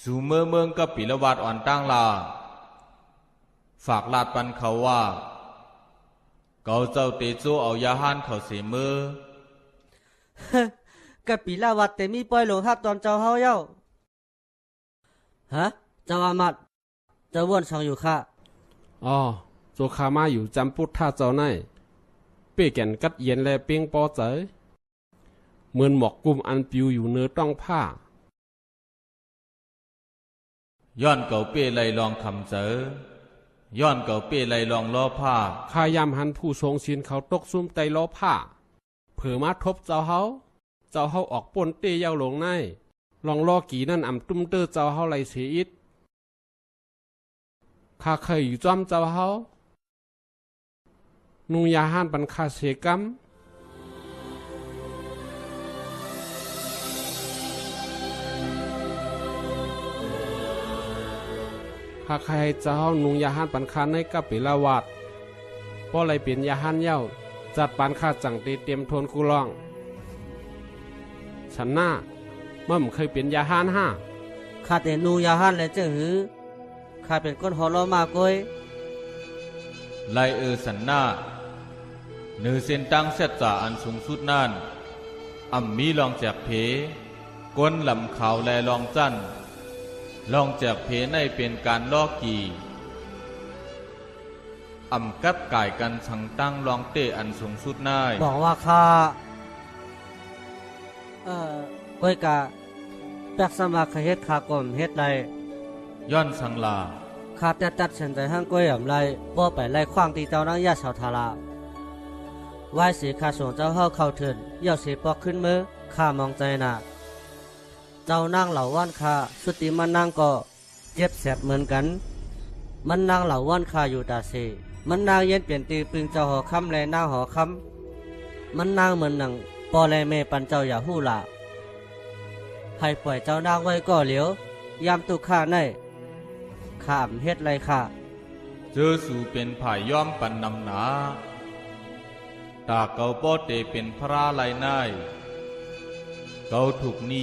สู่เมืองกับปิละวาดอ่อนตั้งลาฝากลาดปันเขาว่าเกาเจ้าเตโจเอายาหานเขาเสียมือ กับปีลาวัดแต่มีปล่อยหลงทับตอนเจ้าเฮาเย้าฮะเจ้าอามัดเจ้าว่วนช่องอยู่ค่ะอ๋อโจคามาอยู่จำปุดท่าเจ้าในเป้แก่นกัดเย็นแลเปียงปอเจอเหมือนหมอกกุมอันปิวอยู่เนื้อต้องผ้าย้อนเก่าเป้ไลลองคำเจอย้อนเก่าเป้ไลลองล้อผ้าข้ายามหันผู้ทรงชินเขาตกซุ่มไตล้อผ้าเผื่อมาทบเจ้าเฮาออกป่นเตยาวลงในลองล้อกี่นั่นอ่ำตุ้มเตอเจ้าเฮาไหลเสียอิดข้าเคยอยู่จอมเจ้าเฮานุงยาห้านปันคาเสกัมข้าใครเจ้านุงยาห้านปันคาในกับปิลาวัดเพราะอะไรเป็นยาห้านเย้าจัดปันคาจังตีเตรียมทนกูลองฉันหน้ามั่มเคยเป็นยาห้านห้าข้าแต่นูยาฮันและเจ้าหือข้าเป็นคนฮอลอมากอยไลสันหน้าเนื้อเส้นตั้งเสจ่าอันสูงสุดนั่นมีลองแจกเพก้นลำเขาแลลองจันลองแจกเพในเป็นการลอกกีกัดก่ายกันสังตั้งลองเตะอันสูงสุดน่ายบอกว่าข้าก้อยกะแปกสมัครเฮ็ดขากลมเฮ็ดไรย้อนสังลาข้าแต่ตัดสินใจห้างก้อยอ่ำไรบ่ไปไล่ขว้างตีเจ้านั่งยาชาวทาราไหว้สีข้าส่งเจ้าเฮาเข้าเถินเย่าสีปอกขึ้นมือข้ามองใจน่ะเจ้านั่งเหล่าว่านข้าสุติมันนั่งก็เจ็บแสบเหมือนกันมันนั่งเหล่าว่านข้าอยู่ตาเซมันนางเย็นเปลี่ยนตีปึงเจ้าหอคำแลนางหอคำมันนางเหมือนหนังปอแลเมปันเจ้าอย่าหู้ละให้ปล่อยเจ้านางไว้ก็เหลียวยามตุข้าในข้ามเฮ็ดไรข้าเจอสู่เป็นผายย่อมปันนำหนาตาเกาป้อเตเป็นพระไรนายเกาถูกนี